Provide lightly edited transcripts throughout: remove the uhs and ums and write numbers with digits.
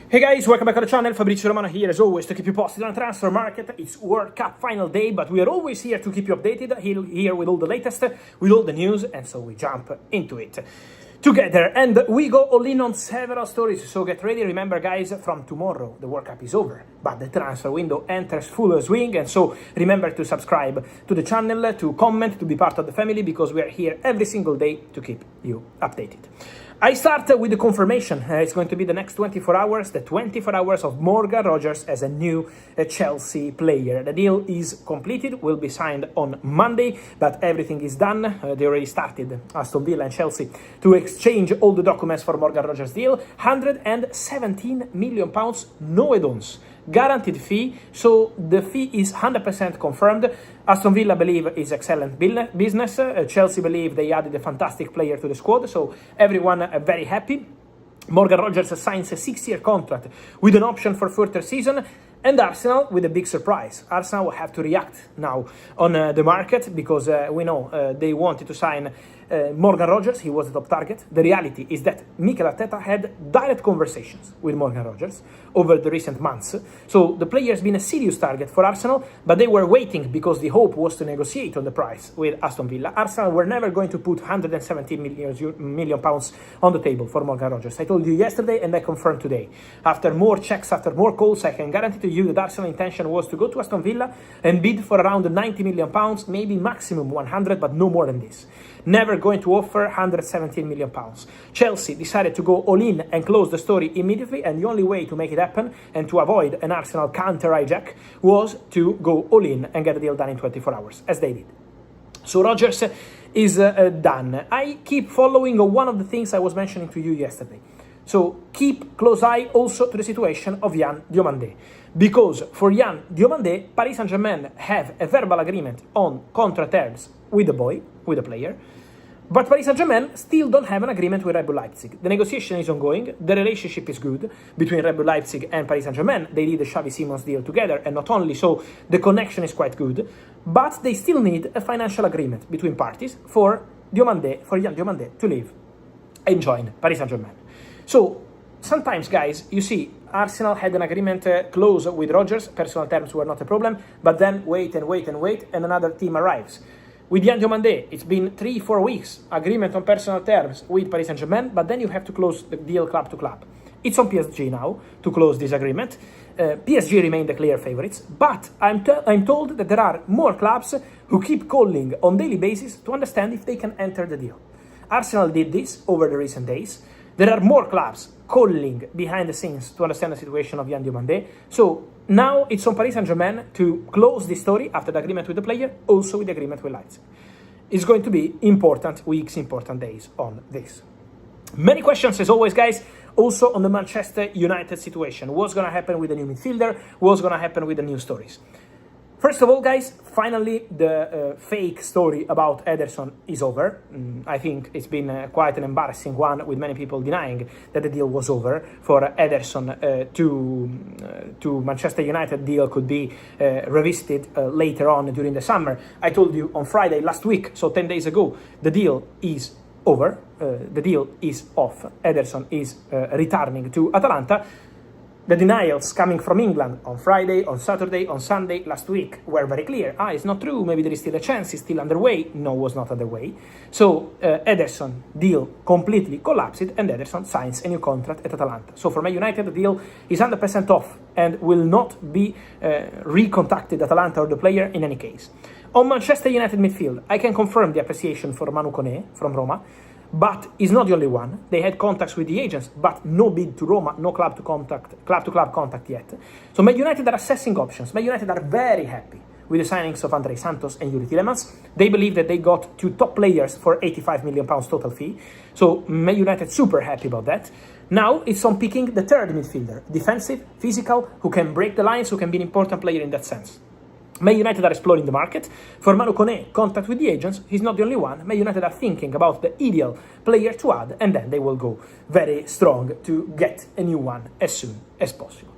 Hey guys, welcome back to the channel. Fabrizio Romano here as always to keep you posted on the transfer market. It's World Cup final day, but we are always here to keep you updated, here with all the latest, with all the news, and so we jump into it together. And we go all in on several stories, so get ready. Remember guys, from tomorrow the World Cup is over, but the transfer window enters full swing, and so remember to subscribe to the channel, to comment, to be part of the family, because we are here every single day to keep you updated. I start with the confirmation. It's going to be the next 24 hours, the 24 hours of Morgan Rogers as a new Chelsea player. The deal is completed, will be signed on Monday, but everything is done. They already started, Aston Villa and Chelsea, to exchange all the documents for Morgan Rogers' deal. £117 million, no add-ons. Guaranteed fee, so the fee is 100% confirmed. Aston Villa believe is excellent business. Chelsea believe they added a fantastic player to the squad, so everyone very happy. Morgan Rogers signs a 6-year contract with an option for further season. And Arsenal with a big surprise. Arsenal will have to react now on the market, because we know they wanted to sign Morgan Rogers. He was the top target. The reality is that Mikel Arteta had direct conversations with Morgan Rogers over the recent months. So the player has been a serious target for Arsenal, but they were waiting because the hope was to negotiate on the price with Aston Villa. Arsenal were never going to put £117 million on the table for Morgan Rogers. I told you yesterday and I confirmed today. After more checks, after more calls, I can guarantee to you that Arsenal intention was to go to Aston Villa and bid for around £90 million, maybe maximum 100, but no more than this. Never going to offer £117 million. Chelsea decided to go all in and close the story immediately, and the only way to make it happen and to avoid an Arsenal counter hijack was to go all in and get the deal done in 24 hours, as they did. So Rogers is done. I keep following one of the things I was mentioning to you yesterday. So keep close eye also to the situation of Diomandé, because for Diomandé, Paris Saint-Germain have a verbal agreement on contract terms with the player, but Paris Saint-Germain still don't have an agreement with Red Bull Leipzig. The negotiation is ongoing. The relationship is good between Red Bull Leipzig and Paris Saint-Germain. They did the Xavi Simons deal together, and not only so, the connection is quite good, but they still need a financial agreement between parties for Diomandé to leave and join Paris Saint-Germain. So sometimes, guys, you see, Arsenal had an agreement close with Rogers, personal terms were not a problem, but then wait, and another team arrives. With Diomandé, it's been 3-4 weeks, agreement on personal terms with Paris Saint-Germain, but then you have to close the deal club to club. It's on PSG now to close this agreement. PSG remain the clear favorites, but I'm told that there are more clubs who keep calling on daily basis to understand if they can enter the deal. Arsenal did this over the recent days. There are more clubs calling behind the scenes to understand the situation of Diomandé. So now it's on Paris Saint-Germain to close this story after the agreement with the player, also with the agreement with Leipzig. It's going to be important weeks, important days on this. Many questions as always, guys, also on the Manchester United situation. What's going to happen with the new midfielder? What's going to happen with the new stories? First of all, guys, finally, the fake story about Ederson is over. I think it's been quite an embarrassing one, with many people denying that the deal was over. For Ederson to Manchester United deal could be revisited later on during the summer. I told you on Friday last week, so 10 days ago, the deal is over. The deal is off. Ederson is returning to Atalanta. The denials coming from England on Friday, on Saturday, on Sunday last week were very clear. It's not true, maybe there is still a chance, it's still underway. No, it was not underway. So Ederson deal completely collapsed, and Ederson signs a new contract at Atalanta. So for Man United, the deal is 100% off and will not be recontacted Atalanta or the player in any case. On Manchester United midfield, I can confirm the appreciation for Manu Koné from Roma, but he's not the only one. They had contacts with the agents, but no bid to Roma, no club to club contact yet. So Man United are assessing options. Man United are very happy with the signings of Andre Santos and Yuri Tielemans. They believe that they got 2 top players for £85 million total fee. So Man United super happy about that. Now it's on picking the third midfielder, defensive, physical, who can break the lines, who can be an important player in that sense. Man United are exploring the market. For Manu Koné, contact with the agents. He's not the only one. Man United are thinking about the ideal player to add, and then they will go very strong to get a new one as soon as possible.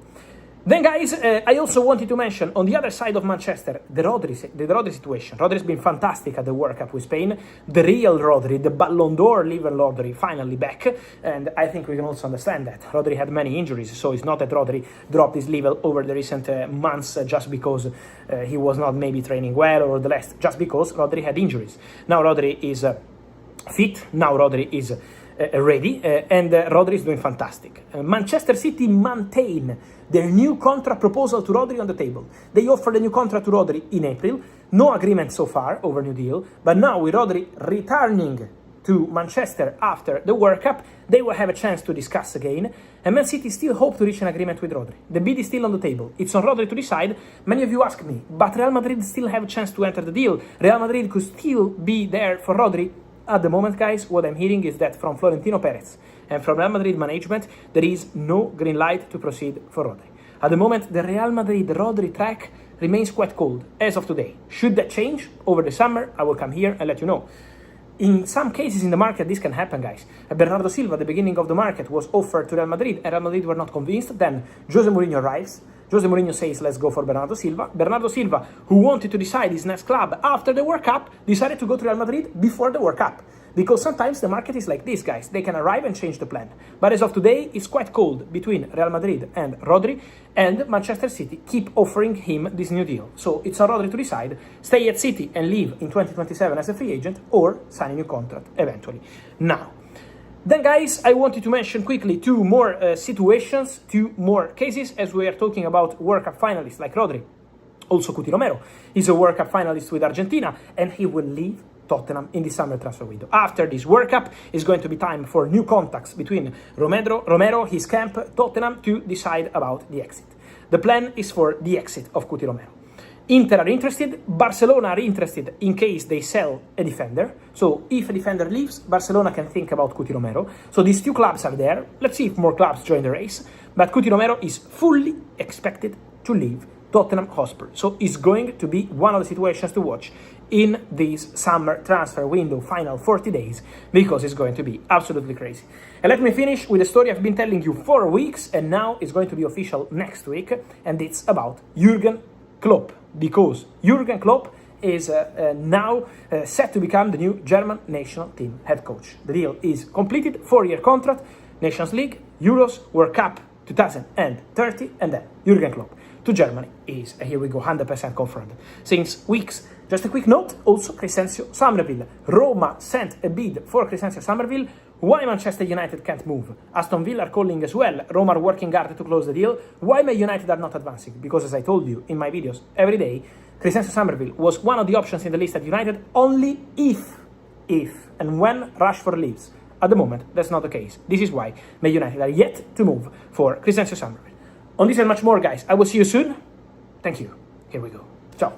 Then, guys, I also wanted to mention, on the other side of Manchester, the Rodri situation. Rodri's been fantastic at the World Cup with Spain. The real Rodri, the Ballon d'Or level Rodri, finally back. And I think we can also understand that. Rodri had many injuries, so it's not that Rodri dropped his level over the recent months just because he was not maybe training well or the rest, just because Rodri had injuries. Now Rodri is fit, now Rodri is ready, and Rodri is doing fantastic. Manchester City maintain their new contract proposal to Rodri on the table. They offered a new contract to Rodri in April. No agreement so far over new deal, but now with Rodri returning to Manchester after the World Cup, they will have a chance to discuss again, and Man City still hope to reach an agreement with Rodri. The bid is still on the table. It's on Rodri to decide. Many of you ask me, but Real Madrid still have a chance to enter the deal. Real Madrid could still be there for Rodri. At the moment, guys, what I'm hearing is that from Florentino Perez and from Real Madrid management, there is no green light to proceed for Rodri. At the moment, the Real Madrid-Rodri track remains quite cold as of today. Should that change over the summer, I will come here and let you know. In some cases in the market, this can happen, guys. Bernardo Silva, at the beginning of the market, was offered to Real Madrid, and Real Madrid were not convinced. Then Jose Mourinho arrives. Jose Mourinho says, let's go for Bernardo Silva. Bernardo Silva, who wanted to decide his next club after the World Cup, decided to go to Real Madrid before the World Cup. Because sometimes the market is like this, guys. They can arrive and change the plan. But as of today, it's quite cold between Real Madrid and Rodri, and Manchester City keep offering him this new deal. So it's on Rodri to decide, stay at City and leave in 2027 as a free agent, or sign a new contract eventually. Now, then, guys, I wanted to mention quickly two more situations, two more cases, as we are talking about World Cup finalists like Rodri. Also, Romero is a World Cup finalist with Argentina, and he will leave Tottenham in the summer transfer window. After this World Cup, it's going to be time for new contacts between Romero, his camp, Tottenham, to decide about the exit. The plan is for the exit of Romero. Inter are interested, Barcelona are interested in case they sell a defender. So if a defender leaves, Barcelona can think about Romero. So these two clubs are there. Let's see if more clubs join the race. But Romero is fully expected to leave Tottenham Hotspur. So it's going to be one of the situations to watch in this summer transfer window, final 40 days, because it's going to be absolutely crazy. And let me finish with a story I've been telling you for weeks, and now it's going to be official next week, and it's about Jurgen Klopp, because Jurgen Klopp is now set to become the new German national team head coach. The deal is completed, 4-year contract, Nations League, Euros, World Cup 2030, and then Jurgen Klopp to Germany is, here we go, 100% confirmed since weeks. Just a quick note, also Crescencio Somerville. Roma sent a bid for Crescencio Somerville. Why Manchester United can't move? Aston Villa are calling as well. Roma are working hard to close the deal. Why Man United are not advancing? Because as I told you in my videos every day, Crescencio Somerville was one of the options in the list at United only if and when Rashford leaves. At the moment, that's not the case. This is why Man United are yet to move for Crescencio Somerville. On this and much more, guys, I will see you soon. Thank you. Here we go. Ciao.